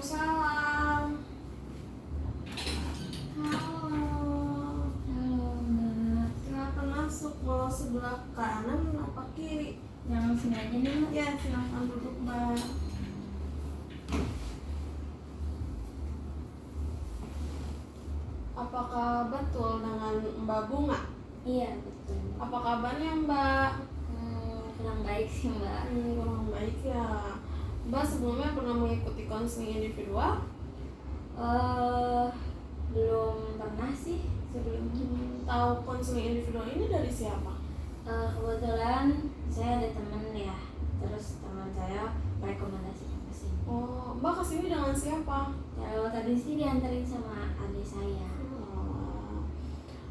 Waalaikumsalam. Halo. Halo Mbak. Silakan masuk. Mau sebelah kanan apa kiri? Yang sini aja nih Mbak. Ya, silakan duduk, Mbak. Apakah betul dengan Mbak Bunga? Iya betul. Apa kabarnya, Mbak? Kurang baik sih Mbak. Kurang baik ya. Mbak sebelumnya pernah mengikuti konseling individual? Belum pernah sih sebelumnya. Tahu konseling individual ini dari siapa? Kebetulan saya ada teman ya, terus teman saya merekomendasikan ke sini. Oh, Mbak kesini dengan siapa? Kalau tadi sih dianterin sama adik saya.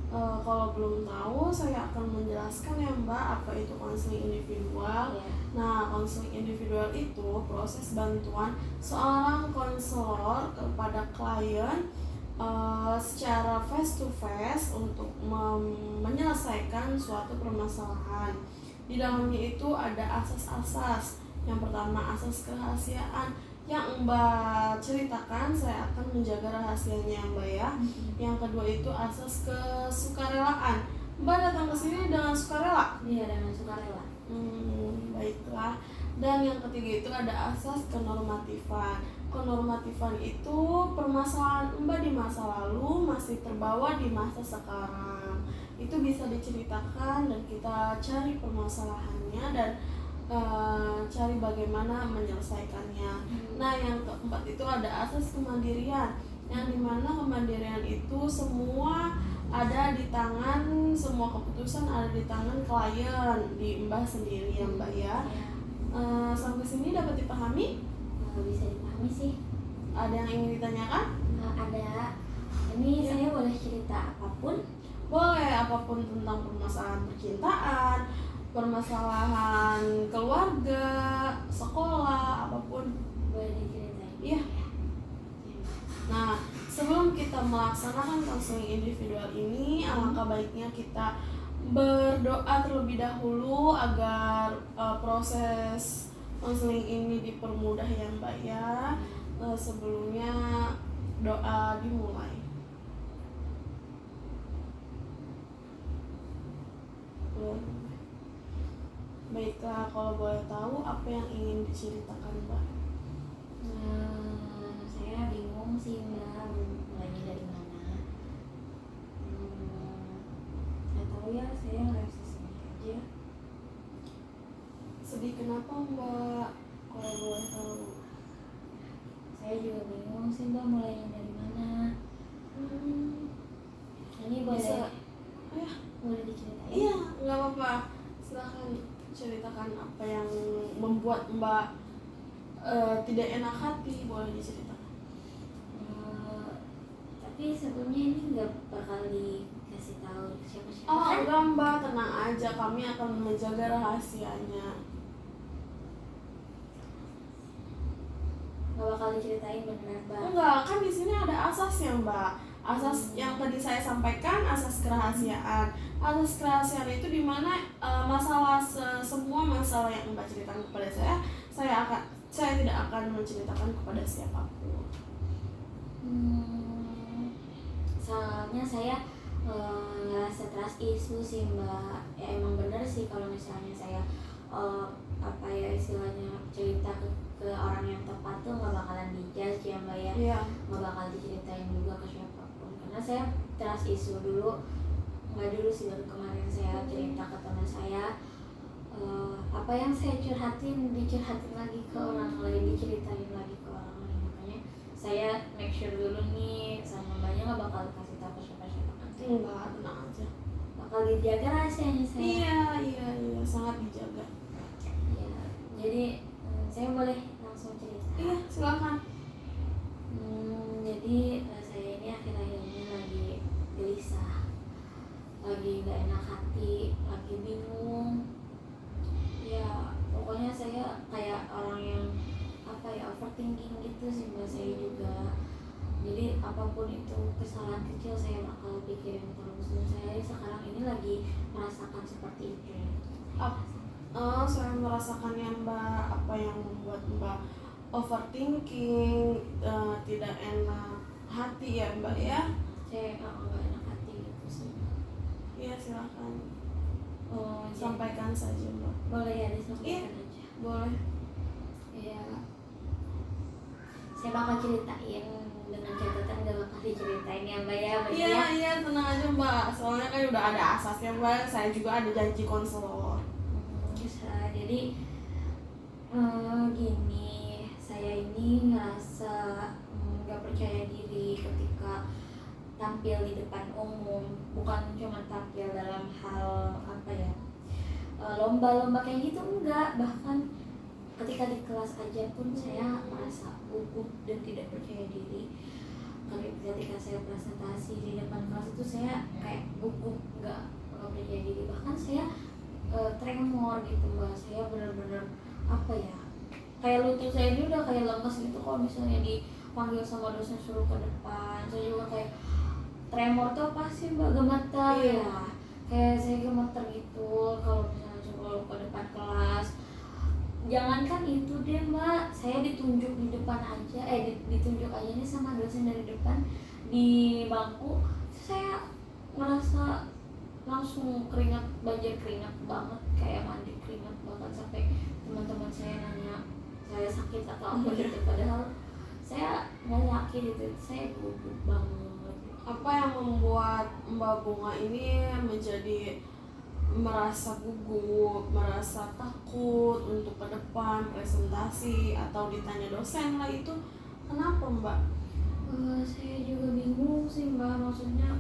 Kalau belum tahu, saya akan menjelaskan ya Mbak, apa itu konseling individual. Ya. Nah, konseling individual itu proses bantuan seorang konselor kepada klien secara face to face untuk menyelesaikan suatu permasalahan. Di dalamnya itu ada asas-asas. Yang pertama, asas kerahasiaan. Yang Mbak ceritakan, saya akan menjaga rahasianya Mbak ya. Yang kedua itu asas kesukarelaan. Mbak datang ke sini dengan sukarela? Iya, dengan sukarela. Baiklah. Dan yang ketiga itu ada asas kenormatifan. Kenormatifan itu permasalahan Mbak di masa lalu masih terbawa di masa sekarang. Itu bisa diceritakan dan kita cari permasalahannya dan cari bagaimana menyelesaikannya. Nah, yang keempat itu ada asas kemandirian, yang dimana kemandirian itu semua ada di tangan, semua keputusan ada di tangan klien, di Mbak sendiri ya Mbak ya. Sampai sini dapat dipahami? Bisa dipahami sih. Ada yang ingin ditanyakan? Ada. Ini saya boleh cerita apapun? Boleh, apapun tentang permasalahan percintaan, permasalahan keluarga, sekolah, apapun. Boleh diceritain? Iya. Nah, sebelum kita melaksanakan konseling individual ini, alangkah baiknya kita berdoa terlebih dahulu agar proses konseling ini dipermudah ya Mbak ya. Sebelumnya doa dimulai. Baiklah, kalau boleh tahu apa yang ingin diceritakan Mbak? Saya bingung sih Mbak, mulainya dari mana. Saya tahu ya, saya ngerasa sedih aja. Sedih kenapa Mbak? Kalau boleh tahu. Saya juga bingung sih Mbak, mulainya dari mana. Ini boleh Bisa, ya. Boleh diceritain? Iya, nggak apa-apa. Silahkan ceritakan apa yang membuat Mbak tidak enak hati, boleh diceritakan. Tapi sebelumnya ini nggak bakal dikasih tahu siapa-siapa Oh kan? enggak Mbak, tenang aja, kami akan menjaga rahasianya. Nggak bakal diceritain beneran Mbak? Enggak, kan di sini ada asasnya Mbak. Asas yang tadi saya sampaikan, asas kerahasiaan. Asas kerahasiaan itu dimana semua masalah yang Mbak ceritakan kepada saya tidak akan menceritakan kepada siapapun. Soalnya saya ngerasa trust issue sih Mbak. Ya emang bener sih kalau misalnya saya istilahnya cerita ke orang yang tepat tuh nggak bakalan dijudge ya Mbak ya. Iya. Nggak bakal diceritain juga ke siapapun karena saya trust issue dulu. Nggak dulu sih, baru kemarin saya cerita ke teman saya. Apa yang saya curhatin dicurhatin lagi ke orang lain, diceritain lagi ke orang lain. Makanya saya make sure dulu nih sama Mbaknya nggak bakal kasih tahu ke siapa-siapa kan. Enggak, tenang aja. Bakal dijaga rahasianya saya. Iya, sangat dijaga. Ya, jadi saya boleh langsung cerita. Iya, silakan. Jadi saya ini akhir-akhir ini lagi gelisah, lagi gak enak hati, lagi bingung. Ya pokoknya saya kayak orang yang overthinking gitu sih Mbak. Saya juga jadi apapun itu kesalahan kecil saya bakal pikirin terus, dan saya sekarang ini lagi merasakan seperti itu. Saya merasakannya Mbak. Apa yang membuat Mbak overthinking, tidak enak hati ya Mbak ya. Saya nggak enak hati gitu sih. Iya silakan Oh, sampaikan saja Mbak. boleh ya disampaikan aja. Boleh. Ya, saya bakal ceritain dengan catatan gak bakal diceritain ya Mbak ya. Berarti Iya ya. iya tenang aja Mbak, soalnya kan udah ada asasnya Mbak, saya juga ada janji konselor. Bisa. Jadi gini, saya ini ngerasa nggak percaya diri ketika tampil di depan umum. Bukan cuma tampil dalam hal apa ya, lomba-lomba kayak gitu, enggak. Bahkan ketika di kelas aja pun saya merasa gugup dan tidak percaya diri. Ketika saya presentasi di depan kelas itu saya kayak gugup, nggak percaya diri. Bahkan saya tremor gitu Mbak. Saya benar-benar apa ya, kayak lutut saya ini udah kayak lemes gitu kalau misalnya dipanggil sama dosen suruh ke depan. Saya juga kayak tremor tuh apa sih Mbak, gemetar ya, kayak saya gemeter gitu kalau misalnya suruh ke depan kelas. Jangankan itu deh Mbak, saya ditunjuk di depan aja, ditunjuk aja nih sama dosen dari depan di bangku, saya merasa langsung keringat, banjir keringat banget, kayak mandi keringat banget, sampai teman-teman saya nanya saya sakit atau apa gitu, padahal saya nggak sakit gitu, saya gugup banget. Apa yang membuat Mbak Bunga ini menjadi merasa gugup, merasa takut untuk ke depan presentasi atau ditanya dosen lah, itu kenapa Mbak? Saya juga bingung sih Mbak, maksudnya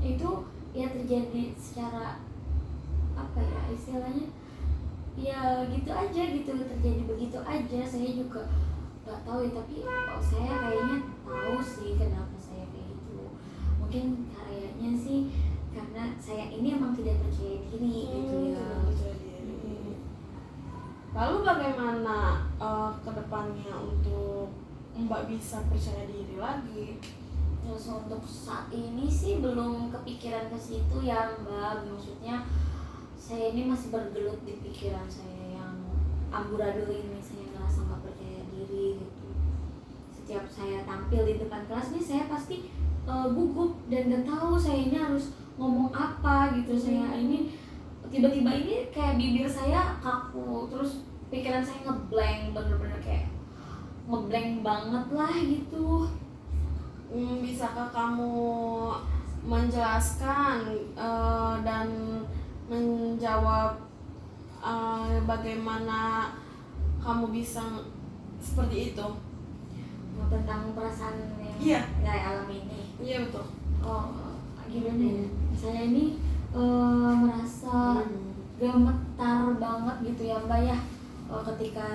itu ya terjadi secara apa ya istilahnya, ya gitu aja gitu, terjadi begitu aja. Saya juga nggak tahu ya, tapi saya kayaknya tahu sih kenapa saya kayak gitu. Mungkin kayaknya sih karena saya ini emang tidak percaya diri gitu ya. Tidak percaya diri. Lalu bagaimana ke depannya untuk Mbak bisa percaya diri lagi? Terus untuk saat ini sih belum kepikiran ke situ ya Mbak. Maksudnya saya ini masih bergelut di pikiran saya yang amburadul ini. Saya ngerasa nggak percaya diri gitu. Setiap saya tampil di depan kelas nih saya pasti gugup dan nggak tahu saya ini harus ngomong apa gitu. Saya ini tiba-tiba ini kayak bibir saya kaku, terus pikiran saya ngeblank, bener-bener kayak ngeblank banget lah gitu. Bisakah kamu menjelaskan dan menjawab bagaimana kamu bisa seperti itu? Tentang perasaan yang saya alami ini. Iya betul. Gimana ya? Saya ini merasa gemetar banget gitu ya Mbak ya, ketika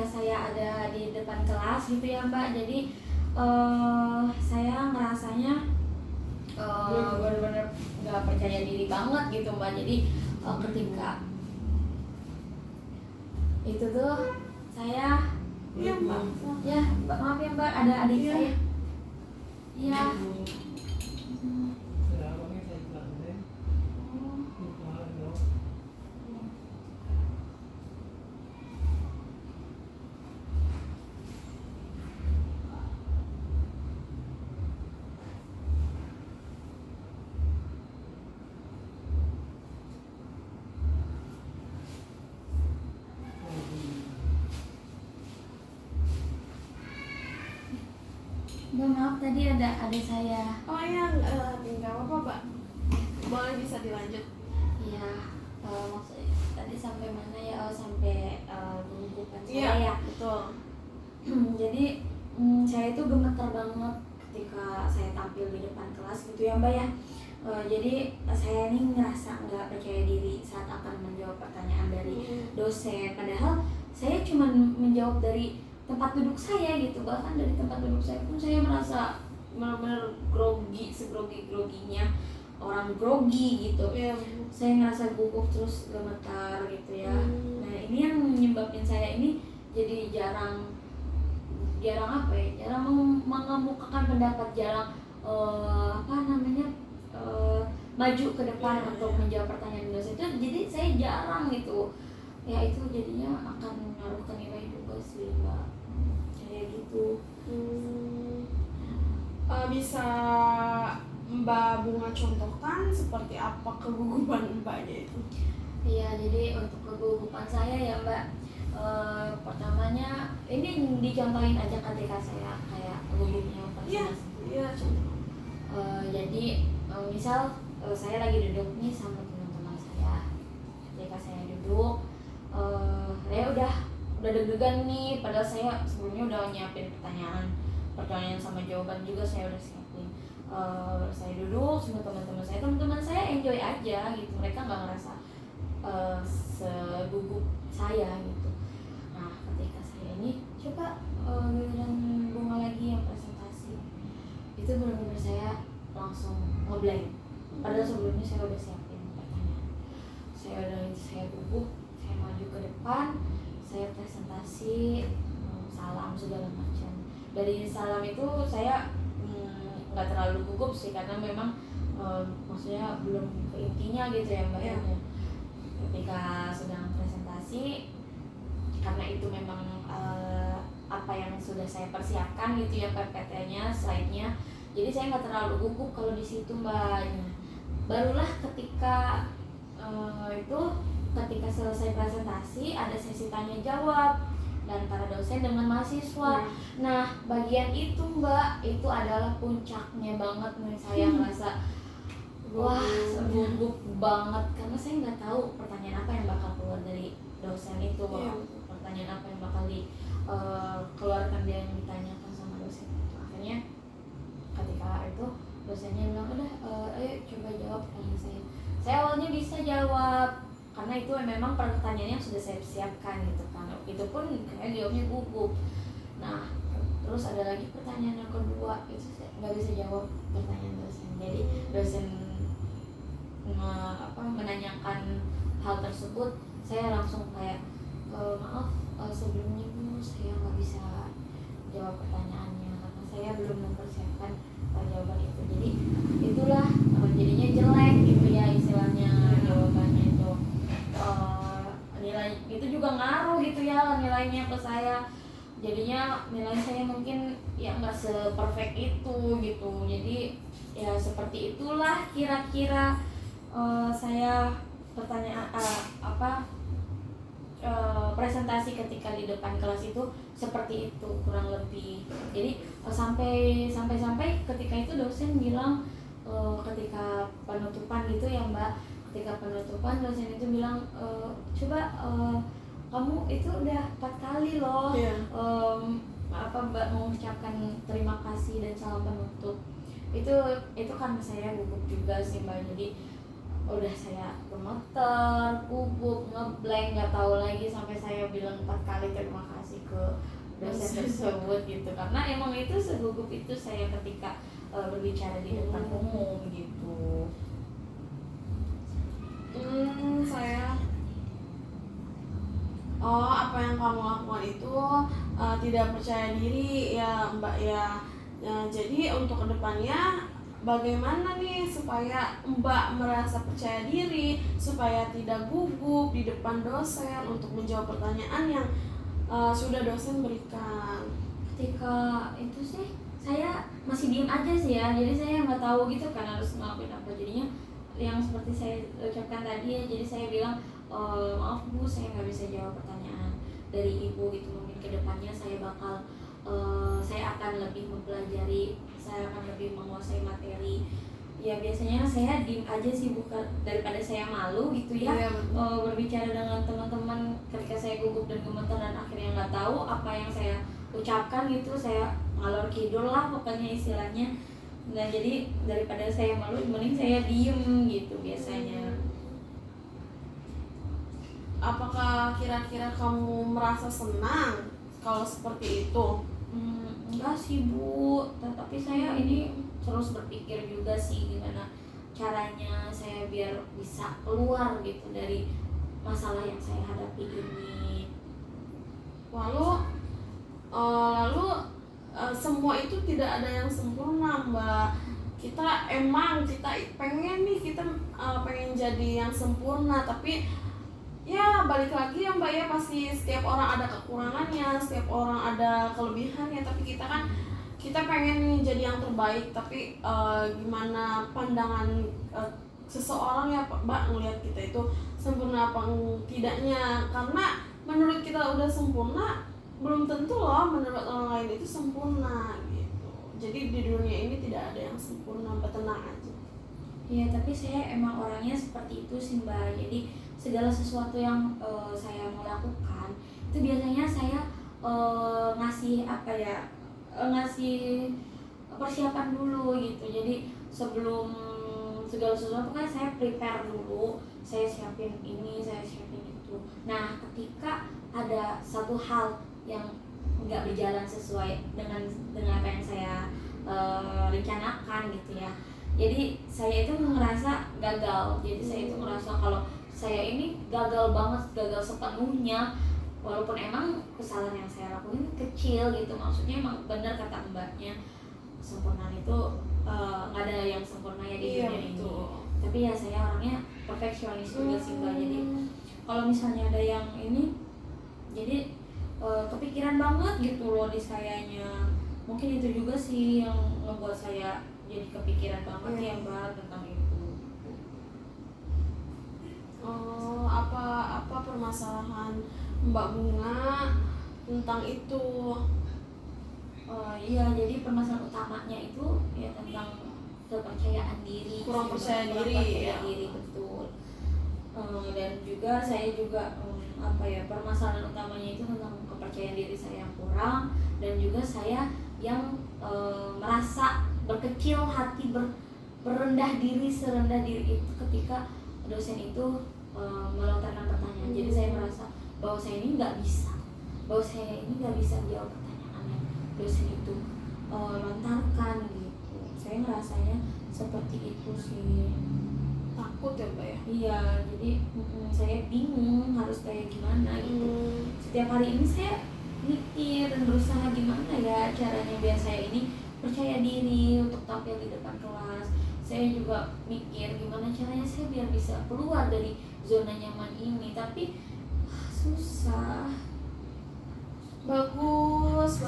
saya ada di depan kelas gitu ya Mbak. Jadi saya ngerasanya benar-benar nggak percaya diri banget gitu Mbak. Jadi ketika itu tuh saya Iya Mbak. ya Mbak, maaf ya Mbak, ada adik saya. Iya. Mbak, maaf tadi ada adik saya. Oh iya, nggak apa-apa Mbak. Boleh bisa dilanjut. Iya, maksudnya tadi sampai mana ya? Sampai gugupan saya Iya, ya. betul. Jadi saya itu gemetar banget ketika saya tampil di depan kelas gitu ya Mbak ya. Jadi saya ini ngerasa nggak percaya diri saat akan menjawab pertanyaan dari dosen. Padahal saya cuma menjawab dari tempat duduk saya gitu. Bahkan dari tempat duduk saya pun saya merasa benar-benar grogi, segrogi-groginya orang grogi gitu. Saya ngerasa gugup terus gemetar gitu ya. Nah ini yang menyebabkan saya ini jadi jarang apa ya, jarang mengemukakan pendapat, jarang maju ke depan untuk menjawab pertanyaan dosen itu. Jadi saya jarang gitu ya, itu jadinya akan menaruhkan nilai Mbak Bunga contohkan seperti apa kegugupan Mbaknya itu? Iya, jadi untuk kegugupan saya ya Mbak, pertamanya ini dicontohin aja ketika saya kayak gugupnya Iya, presentasi. iya contoh. Jadi misal saya lagi duduk nih sama teman-teman saya. Ketika saya duduk, saya udah deg-degan nih, padahal saya sebelumnya udah nyiapin pertanyaan sama jawaban juga saya udah siapin. Saya duduk sama teman-teman saya enjoy aja gitu, mereka nggak ngerasa segugup saya gitu. Nah ketika saya ini coba giliran Bunga lagi yang presentasi, itu benar-benar saya langsung ngeblank, padahal sebelumnya saya udah siapin pertanyaan. Saya gugup, saya maju ke depan, saya presentasi, salam segala macam. Dari salam itu saya nggak terlalu gugup sih, karena memang maksudnya belum ke intinya gitu ya Mbak. Ya. Ketika sedang presentasi, karena itu memang apa yang sudah saya persiapkan gitu ya, PPT-nya, slide-nya, jadi saya nggak terlalu gugup kalau di situ Mbak. Barulah ketika ketika selesai presentasi ada sesi tanya jawab dan para dosen dengan mahasiswa. Nah bagian itu Mbak, itu adalah puncaknya banget nih, saya ngerasa wah gugup banget, karena saya nggak tahu pertanyaan apa yang bakal keluar dari dosen itu. Pertanyaan apa yang bakal dikeluarkan dia yang ditanyakan sama dosen itu. Akhirnya ketika itu dosennya bilang udah ayo coba jawab pertanyaan saya awalnya bisa jawab karena itu memang pertanyaannya yang sudah saya siapkan gitu kan, itu pun kayak jawabnya gugup. Nah terus ada lagi pertanyaan yang kedua, itu saya nggak bisa jawab pertanyaan dosen, jadi dosen menanyakan hal tersebut, saya langsung kayak maaf sebelumnya Bu, saya nggak bisa jawab pertanyaannya karena saya belum mempersiapkan jawaban itu. Jadi itulah jadinya jelek gitu ya istilahnya jawabannya itu. Nilai itu juga ngaruh gitu ya nilainya ke saya. Jadinya nilai saya mungkin ya nggak seperfect itu gitu. Jadi ya seperti itulah kira-kira saya pertanyaan presentasi ketika di depan kelas itu seperti itu kurang lebih. Jadi sampai ketika itu dosen bilang ketika penutupan gitu ya Mbak, ketika penutupan dosen itu bilang coba kamu itu udah 4 kali loh Mbak mengucapkan terima kasih dan salam penutup. Itu karena saya gugup juga sih Mbak, jadi udah saya gemeter, gugup, ngeblank, nggak tahu lagi sampai saya bilang 4 kali terima kasih ke dosen tersebut gitu, karena emang itu segugup itu saya ketika berbicara di depan umum gitu. Apa yang kamu lakukan itu tidak percaya diri ya Mbak ya. Jadi untuk kedepannya bagaimana nih supaya Mbak merasa percaya diri, supaya tidak gugup di depan dosen untuk menjawab pertanyaan yang sudah dosen berikan? Ketika itu sih saya masih diem aja sih ya, jadi saya nggak tahu gitu kan harus ngelakuin apa. Jadinya yang seperti saya ucapkan tadi ya, jadi saya bilang maaf Bu, saya nggak bisa jawab pertanyaan dari Ibu gitu. Mungkin kedepannya saya akan lebih mempelajari, saya akan lebih menguasai materi. Ya biasanya saya diem aja sih, bukan daripada saya malu gitu ya, berbicara dengan teman-teman ketika saya gugup dan gemeter dan akhirnya nggak tahu apa yang saya ucapkan gitu, saya ngalor kidul lah pokoknya istilahnya. Nah jadi daripada saya malu, mending saya diem gitu biasanya. Apakah kira-kira kamu merasa senang kalau seperti itu? Enggak sih Bu, tapi saya ini terus berpikir juga sih gimana caranya saya biar bisa keluar gitu dari masalah yang saya hadapi ini. Lalu semua itu tidak ada yang sempurna Mbak. Kita pengen pengen jadi yang sempurna, tapi ya balik lagi ya Mbak ya, pasti setiap orang ada kekurangannya, setiap orang ada kelebihannya, tapi kita kan kita pengen nih jadi yang terbaik, tapi gimana pandangan seseorang ya Mbak ngelihat kita itu sempurna apa tidaknya. Karena menurut kita udah sempurna, belum tentu loh menurut orang lain itu sempurna gitu. Jadi di dunia ini tidak ada yang sempurna, Mbak tenang aja. Iya, tapi saya emang orangnya seperti itu sih Mbak. Jadi segala sesuatu yang saya mau lakukan itu biasanya saya ngasih apa ya, ngasih persiapan dulu gitu. Jadi sebelum segala sesuatu kan saya prepare dulu, saya siapin ini, saya siapin itu. Nah, ketika ada satu hal yang nggak berjalan sesuai dengan apa yang saya rencanakan gitu ya, jadi saya itu ngerasa gagal. Jadi saya itu ngerasa kalau saya ini gagal banget, gagal sepenuhnya, walaupun emang kesalahan yang saya lakuin kecil gitu. Maksudnya emang benar kata mbaknya, sempurna itu nggak ada yang sempurna ya di dunia ini. Tapi ya saya orangnya perfeksionis juga sih Mbak. Jadi kalau misalnya ada yang ini, jadi kepikiran banget gitu loh di sayanya. Mungkin itu juga sih yang ngebuat saya jadi kepikiran banget ya Mbak tentang itu. Apa permasalahan Mbak Bunga tentang itu? Iya, jadi permasalahan utamanya itu ya tentang kepercayaan diri, kurang percaya percaya diri, diri betul. Dan juga saya juga permasalahan utamanya itu tentang kepercayaan diri saya yang kurang, dan juga saya yang merasa berkecil hati, berendah diri, serendah diri itu ketika dosen itu melontarkan pertanyaan. Jadi saya merasa bahwa saya ini nggak bisa, jawab pertanyaan yang dosen itu lontarkan gitu. Saya ngerasanya seperti itu sih. Takut ya Mbak ya? Iya, jadi saya bingung harus kayak gimana gitu. Setiap hari ini saya mikir dan berusaha gimana ya caranya biar saya ini percaya diri untuk tampil di depan kelas. Saya juga mikir gimana caranya saya biar bisa keluar dari zona nyaman ini, tapi susah. Bagus,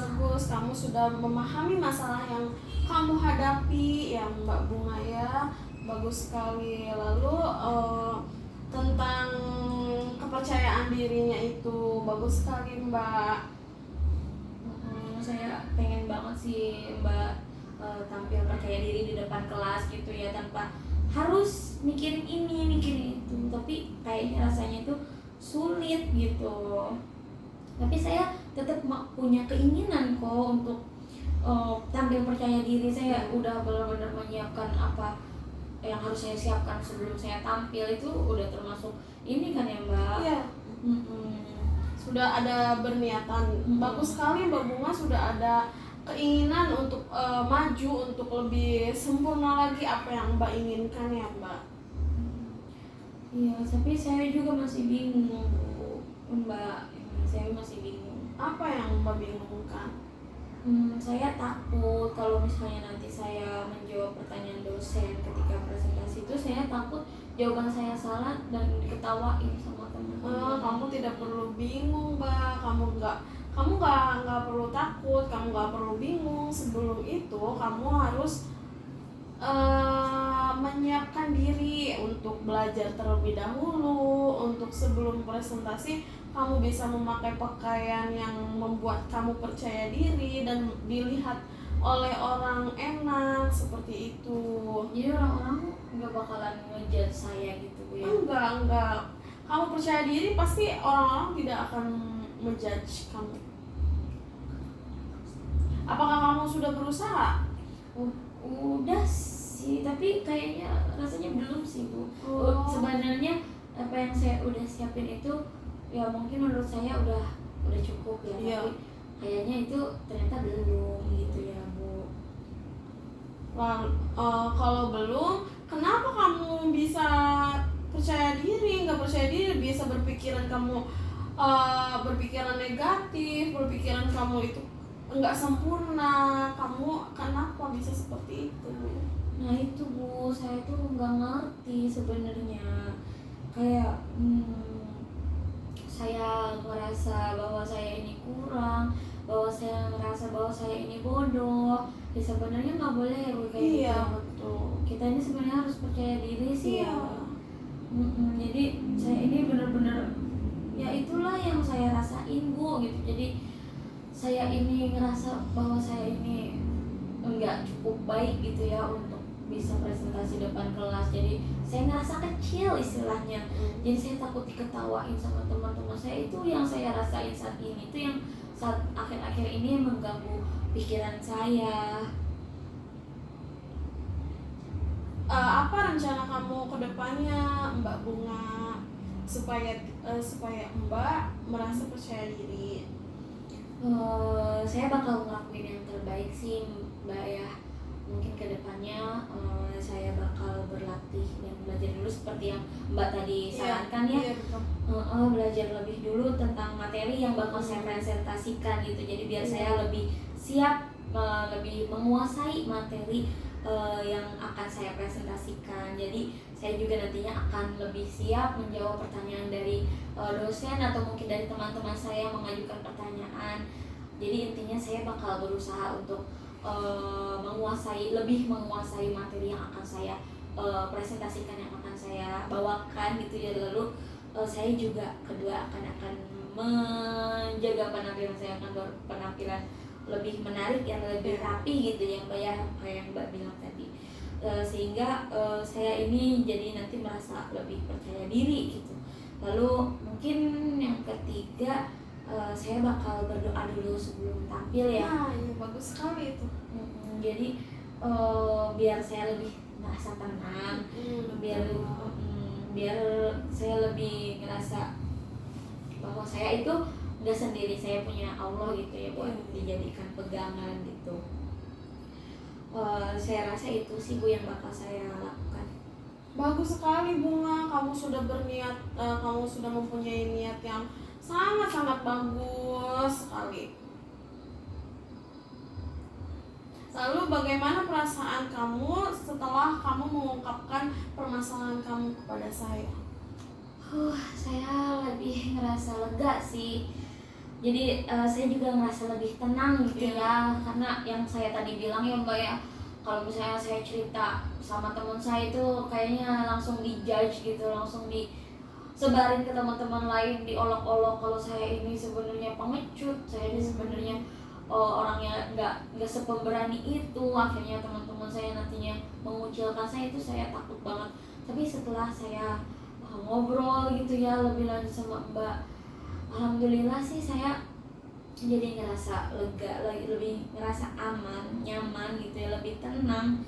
kamu sudah memahami masalah yang kamu hadapi ya Mbak Bunga ya. Bagus sekali. Lalu tentang kepercayaan dirinya itu bagus sekali Mbak. Saya pengen banget sih Mbak tampil percaya diri di depan kelas gitu ya, tanpa harus mikirin ini mikirin itu. Tapi kayaknya rasanya itu sulit gitu. Tapi saya tetap punya keinginan kok untuk tampil percaya diri. Saya udah benar-benar menyiapkan apa yang harus saya siapkan sebelum saya tampil. Itu udah termasuk ini kan ya Mbak? Iya. Sudah ada berniatan. Bagus sekali Mbak Bunga, sudah ada keinginan untuk maju, untuk lebih sempurna lagi apa yang Mbak inginkan ya Mbak. Iya, tapi saya juga masih bingung Mbak. Saya masih bingung. Apa yang Mbak bingungkan? Saya takut kalau misalnya nanti saya menjawab pertanyaan dosen ketika presentasi itu, saya takut jawaban saya salah dan diketawain sama teman-teman. Kamu tidak perlu bingung Mbak, kamu nggak perlu takut, kamu nggak perlu bingung. Sebelum itu kamu harus menyiapkan diri untuk belajar terlebih dahulu. Untuk sebelum presentasi kamu bisa memakai pakaian yang membuat kamu percaya diri dan dilihat oleh orang enak, seperti itu. Jadi orang-orang nggak bakalan ngejudge saya gitu ya? Enggak. Kamu percaya diri, pasti orang-orang tidak akan menjudge kamu. Apakah kamu sudah berusaha? Udah sih, tapi kayaknya rasanya belum sih Bu. Sebenarnya apa yang saya udah siapin itu ya mungkin menurut saya udah cukup ya, iya. Tapi kayaknya itu ternyata belum gitu ya Bu. Kalau belum, kenapa kamu bisa percaya diri? Nggak percaya diri, bisa berpikiran kamu berpikiran negatif, berpikiran kamu itu nggak sempurna. Kamu kenapa bisa seperti itu? Nah itu Bu, saya tuh nggak ngerti sebenarnya. Kayak saya ngerasa bahwa saya ini kurang, bahwa saya ngerasa merasa bahwa saya ini bodoh. Ya sebenarnya nggak boleh ya Bu, kayak Iya, gitu. betul. Kita ini sebenarnya harus percaya diri sih Iya. ya. Jadi saya ini benar-benar ya itulah yang saya rasain Bu gitu. Jadi saya ini ngerasa bahwa saya ini enggak cukup baik gitu ya untuk bisa presentasi depan kelas. Jadi saya ngerasa kecil istilahnya. Jadi saya takut diketawain sama teman-teman saya. Itu yang saya rasain saat ini. Itu yang saat akhir-akhir ini mengganggu pikiran saya. Apa rencana kamu ke depannya, Mbak Bunga, supaya Mbak merasa percaya diri? Saya bakal ngelakuin yang terbaik sih Mbak ya. Mungkin kedepannya saya bakal berlatih dan belajar dulu seperti yang Mbak tadi sarankan ya. Iya, betul. Belajar lebih dulu tentang materi yang bakal saya presentasikan gitu. Jadi biar saya lebih siap, lebih menguasai materi yang akan saya presentasikan. Jadi saya juga nantinya akan lebih siap menjawab pertanyaan dari dosen atau mungkin dari teman-teman saya yang mengajukan pertanyaan. Jadi intinya saya bakal berusaha untuk lebih menguasai materi yang akan saya presentasikan, yang akan saya bawakan gitu ya. Lalu saya juga kedua akan menjaga penampilan saya, akan berpenampilan lebih menarik, yang lebih rapi gitu ya Mbak ya, kayak yang Mbak bilang tadi. Sehingga saya ini jadi nanti merasa lebih percaya diri gitu. Lalu mungkin yang ketiga, saya bakal berdoa dulu sebelum tampil ya. Nah, iya bagus sekali itu. Jadi biar saya lebih merasa tenang, biar saya lebih ngerasa bahwa saya itu nggak sendiri, saya punya Allah gitu ya buat dijadikan pegangan gitu. Saya rasa itu sih Bu yang bakal saya lakukan. Bagus sekali Bunga, kamu sudah berniat, kamu sudah mempunyai niat yang sangat-sangat bagus sekali. Lalu bagaimana perasaan kamu setelah kamu mengungkapkan permasalahan kamu kepada saya? Saya lebih ngerasa lega sih. Jadi saya juga ngerasa lebih tenang gitu ya. Karena yang saya tadi bilang ya Mbak ya, kalau misalnya saya cerita sama teman saya itu kayaknya langsung dijudge gitu, langsung disebarin ke teman-teman lain, diolok-olok kalau saya ini sebenarnya pengecut, saya ini sebenarnya orangnya nggak sepemberani itu. Akhirnya teman-teman saya nantinya mengucilkan saya, itu saya takut banget. Tapi setelah saya ngobrol gitu ya lebih lanjut sama Mbak, alhamdulillah sih saya jadi ngerasa lega, lebih ngerasa aman, nyaman gitu ya, lebih tenang.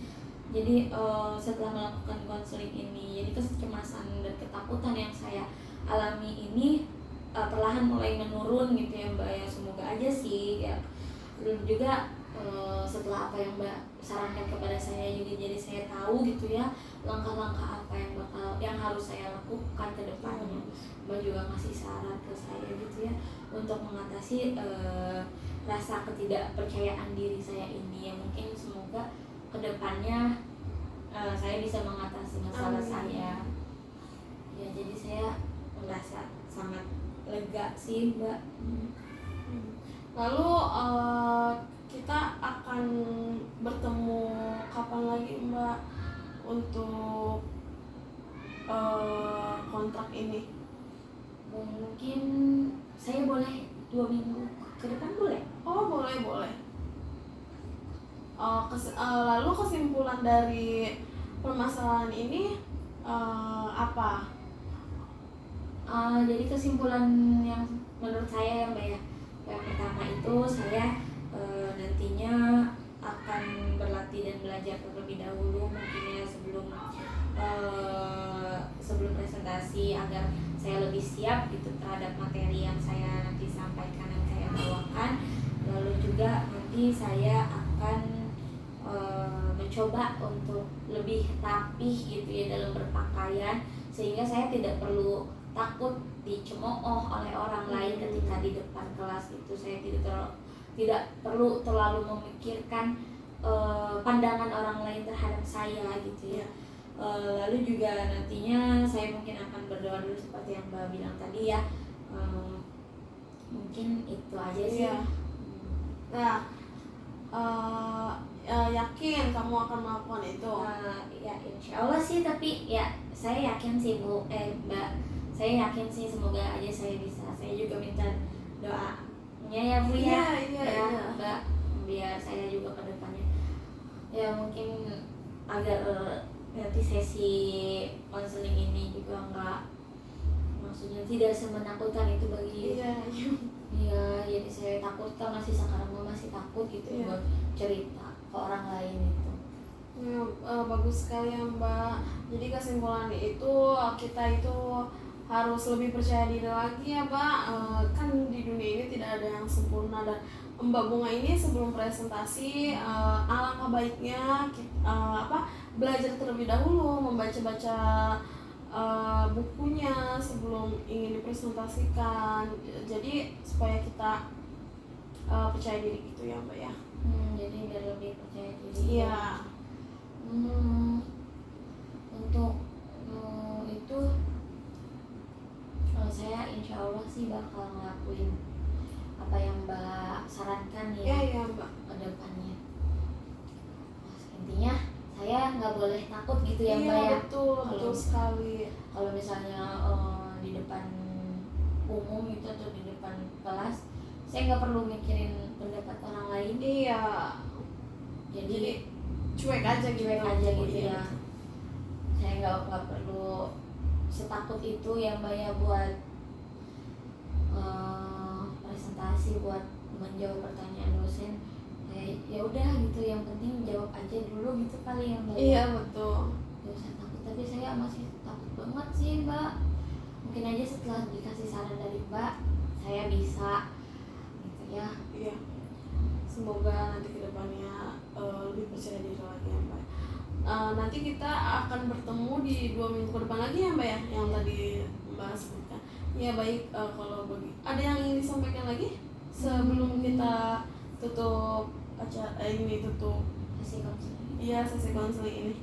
Jadi setelah melakukan konseling ini, jadi kecemasan dan ketakutan yang saya alami ini perlahan mulai menurun gitu ya Mbak ya. Semoga aja sih ya. Belum juga setelah apa yang Mbak sarankan kepada saya juga, jadi saya tahu gitu ya langkah-langkah apa yang harus saya lakukan ke depannya. Mbak juga ngasih saran ke saya gitu ya untuk mengatasi rasa ketidakpercayaan diri saya ini ya. Mungkin semoga ke depannya saya bisa mengatasi masalah saya ya. Jadi saya merasa sangat lega sih Mbak. Lalu kita akan bertemu kapan lagi Mbak untuk kontrak ini? Mungkin saya boleh 2 minggu ke depan boleh? Oh boleh. Lalu kesimpulan dari permasalahan ini apa? Jadi kesimpulan yang menurut saya ya Mbak ya, yang pertama itu saya nantinya akan berlatih dan belajar terlebih dahulu mungkin ya sebelum presentasi, agar saya lebih siap gitu terhadap materi yang saya nanti sampaikan, yang saya bawakan. Lalu juga nanti saya akan mencoba untuk lebih rapih gitu ya dalam berpakaian, sehingga saya tidak perlu takut dicemooh oleh orang lain ketika di depan kelas itu. Saya tidak perlu terlalu memikirkan pandangan orang lain terhadap saya gitu ya. Lalu juga nantinya saya mungkin akan berdoa dulu seperti yang Mbak bilang tadi ya. Mungkin itu aja sih. Nah, yakin kamu akan melakukan itu? Ya insya Allah sih, tapi ya saya yakin sih Mbak, saya yakin sih, semoga aja saya bisa. Saya juga minta doanya ya Bu ya, Iya. Mbak, biar saya juga ke depannya ya mungkin agar nanti sesi konseling ini juga maksudnya tidak semenakutkan itu bagi Iya. ya. Jadi saya takut kan, sekarang masih takut gitu Iya. buat cerita ke orang lain itu. Bagus sekali ya Mbak. Jadi kesimpulannya itu kita itu harus lebih percaya diri lagi ya Mbak. Kan di dunia ini tidak ada yang sempurna, dan Mbak Bunga ini sebelum presentasi alangkah baiknya belajar terlebih dahulu, membaca-baca bukunya sebelum ingin dipresentasikan. Jadi supaya kita percaya diri gitu ya Mbak ya. Jadi biar lebih percaya diri. Iya. Untuk itu saya insya Allah sih bakal ngelakuin apa yang Mbak sarankan ya. Iya Mbak. Ke depannya. Intinya saya nggak boleh takut gitu ya Mbak ya. Betul sekali. Kalau misalnya di depan umum itu atau di depan kelas, saya nggak perlu mikirin pendapat orang lain. Iya. Jadi cuek aja gitu ya. Saya nggak perlu setakut itu ya Mbak ya buat presentasi, buat menjawab pertanyaan dosen. Ya udah gitu, yang penting jawab aja dulu gitu kali ya Mbak. Iya betul. Gak usah takut, tapi saya masih takut banget sih Mbak. Mungkin aja setelah dikasih saran dari Mbak saya bisa gitu ya. Iya. Semoga nanti kedepannya lebih percaya diri lagi ya Mbak. Nanti kita akan bertemu di 2 minggu ke depan lagi ya Mbak ya, yang tadi Mbak sebutkan. Ya baik, kalau ada yang ingin disampaikan lagi sebelum kita tutup acara ini, tutup sesi konseling. Iya, sesi konseling ini.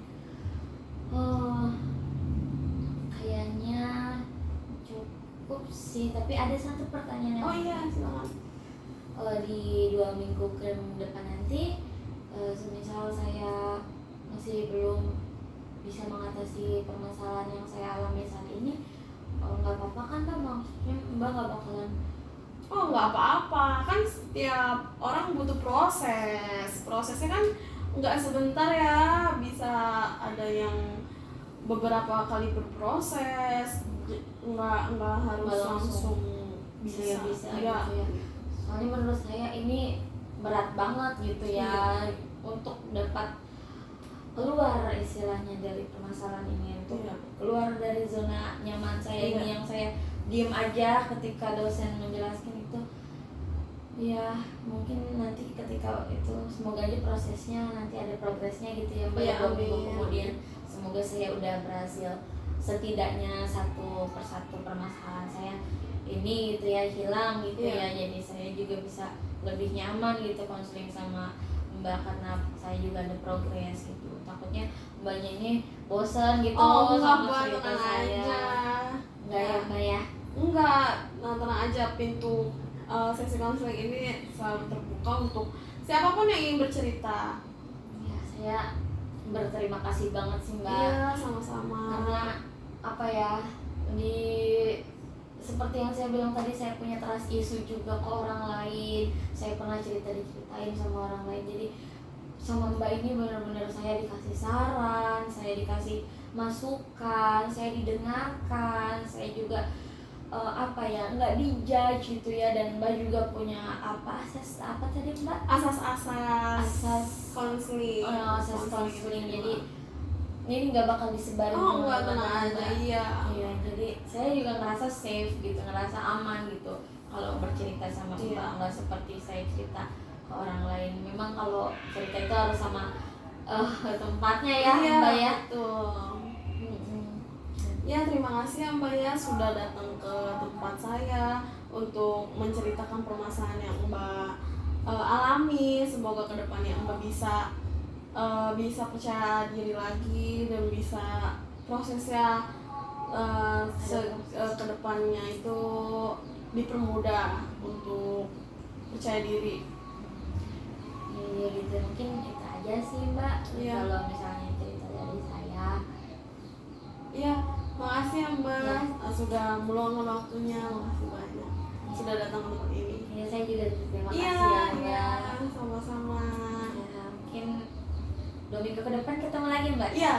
Kayaknya cukup sih, tapi ada satu pertanyaan. Iya, silakan. Di 2 minggu ke depan nanti, semisal saya masih belum bisa mengatasi permasalahan yang saya alami saat ini, nggak apa-apa kan Mbak? Maksudnya Mbak nggak bakalan? Nggak apa-apa, kan setiap orang butuh prosesnya kan nggak sebentar ya, bisa ada yang beberapa kali berproses, nggak harus langsung bisa ya. Gitu ya. Soalnya menurut saya ini berat banget gitu ya, untuk dapat keluar istilahnya dari permasalahan ini, untuk keluar dari zona nyaman saya ini yang saya diem aja ketika dosen menjelaskan itu. Ya mungkin nanti ketika itu semoga aja prosesnya nanti ada progresnya gitu ya Mbak. 2 minggu kemudian semoga saya udah berhasil setidaknya satu persatu permasalahan saya ini gitu ya hilang gitu ya. Jadi saya juga bisa lebih nyaman gitu konseling sama Mbak, karena saya juga ada progres gitu. Takutnya Mbaknya ini bosan gitu sama cerita saya. Enggak ya Mbak ya? Enggak, tenang aja, pintu sesi konseling ini selalu terbuka untuk siapapun yang ingin bercerita. Ya, saya berterima kasih banget sih Mbak. Iya, sama-sama. Karena apa ya, seperti yang saya bilang tadi, saya punya trust issue juga ke orang lain. Saya pernah diceritain sama orang lain. Jadi sama Mbak ini benar-benar saya dikasih saran, saya dikasih masukan, saya didengarkan, saya juga nggak dijudge gitu ya. Dan Mbak juga punya asas tadi Mbak? Asas konseling. Asas konseling. Jadi ini nggak bakal disebarin enggak, tenang aja. Iya, jadi saya juga ngerasa safe gitu, ngerasa aman gitu kalau bercerita sama Mbak. Nggak seperti saya cerita ke orang lain. Memang kalau cerita itu harus sama tempatnya ya Mbak ya. Betul. Ya, terima kasih ya Mbak ya sudah datang ke tempat saya untuk menceritakan permasalahan yang Mbak alami. Semoga kedepannya Mbak bisa percaya diri lagi dan bisa prosesnya kedepannya itu dipermudah untuk percaya diri. Ya gitu, mungkin itu aja sih Mbak. Iya. Kalau misalnya cerita dari saya. Iya, makasih ya Mbak. Ya. Sudah meluangkan waktunya, makasih banyak sudah datang ke tempat ini. Ya saya juga terima kasih Iya, ya iya, Mbak. sama-sama. Ya, mungkin 2 minggu ke depan ketemu lagi Mbak. Iya.